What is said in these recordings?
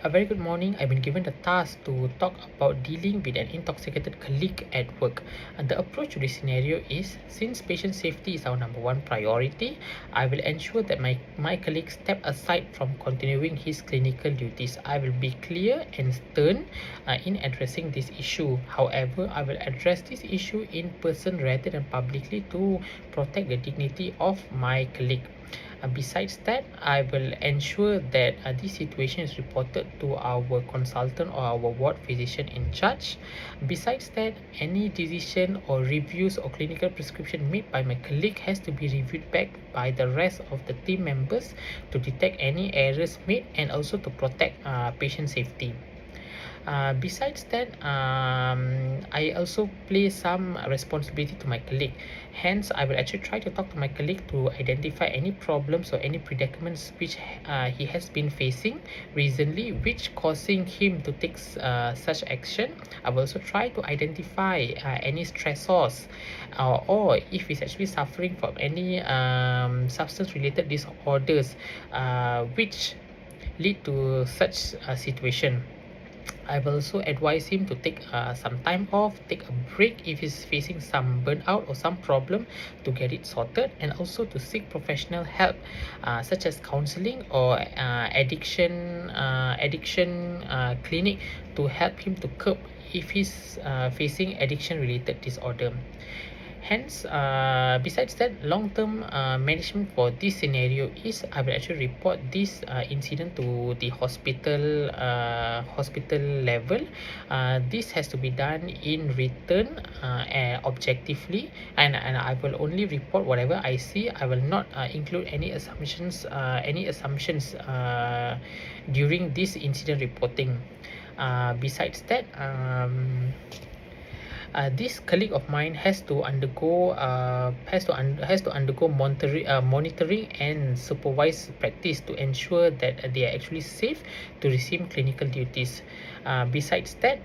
A very good morning. I've been given the task to talk about dealing with an intoxicated colleague at work. And the approach to this scenario is, since patient safety is our number one priority, I will ensure that my colleague step aside from continuing his clinical duties. I will be clear and stern in addressing this issue. However, I will address this issue in person rather than publicly to protect the dignity of my colleague. Besides that, I will ensure that this situation is reported to our consultant or our ward physician in charge. Besides that, any decision or reviews or clinical prescription made by my colleague has to be reviewed back by the rest of the team members to detect any errors made and also to protect patient safety. Besides that, I also place some responsibility to my colleague. Hence, I will actually try to talk to my colleague to identify any problems or any predicaments which he has been facing recently, which causing him to take such action. I will also try to identify any stressors, or if he's actually suffering from any substance-related disorders, which lead to such a situation. I will also advise him to take some time off, take a break if he's facing some burnout or some problem to get it sorted, and also to seek professional help, such as counseling or addiction clinic to help him to cope if he's facing addiction related disorder. Hence, besides that, long-term management for this scenario is I will actually report this incident to the hospital level. This has to be done in written and objectively, and I will only report whatever I see. I will not include any assumptions during this incident reporting. Besides that, this colleague of mine has to undergo monitoring and supervised practice to ensure that they are actually safe to resume clinical duties. Besides that,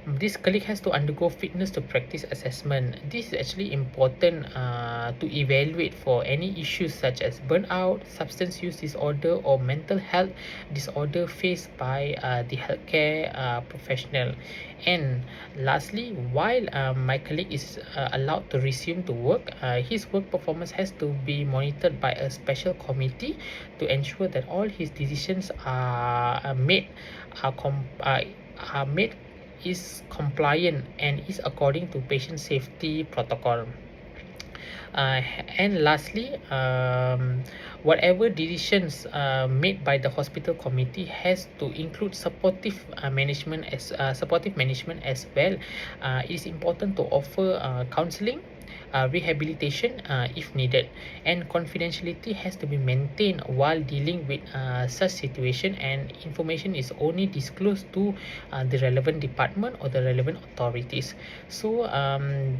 this colleague has to undergo fitness to practice assessment. This is actually important to evaluate for any issues such as burnout, substance use disorder, or mental health disorder faced by the healthcare professional. And lastly, while my colleague is allowed to resume to work, his work performance has to be monitored by a special committee to ensure that all his decisions are made is compliant and is according to patient safety protocol. And lastly, whatever decisions made by the hospital committee has to include supportive management as well. It is important to offer counseling, rehabilitation if needed, and confidentiality has to be maintained while dealing with such situation, and information is only disclosed to the relevant department or the relevant authorities. So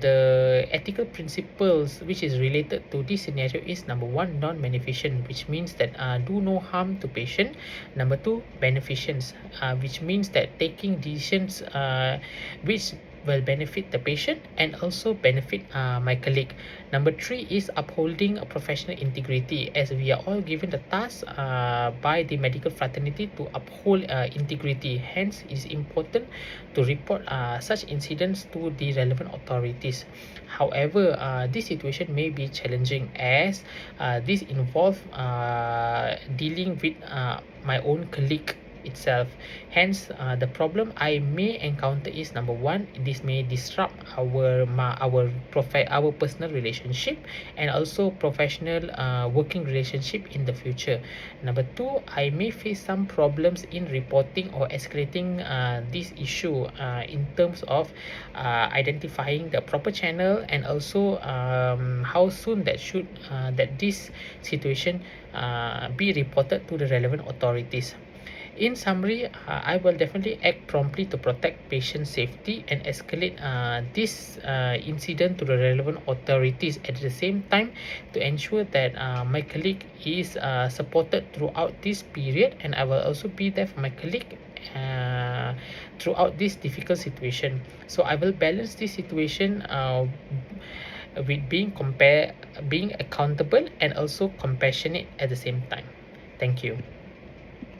the ethical principles which is related to this scenario is: number one, non-beneficent, which means that do no harm to patient. Number two, beneficence, which means that taking decisions which will benefit the patient and also benefit my colleague. Number three is upholding a professional integrity, as we are all given the task by the medical fraternity to uphold integrity. Hence, it is important to report such incidents to the relevant authorities. However, this situation may be challenging, as this involves dealing with my own colleague itself. Hence, the problem I may encounter is: number one, this may disrupt our personal relationship and also professional working relationship in the future. Number two, I may face some problems in reporting or escalating this issue in terms of identifying the proper channel, and also how soon that this situation be reported to the relevant authorities. In summary, I will definitely act promptly to protect patient safety and escalate this incident to the relevant authorities at the same time, to ensure that my colleague is supported throughout this period, and I will also be there for my colleague throughout this difficult situation. So I will balance this situation with being accountable and also compassionate at the same time. Thank you.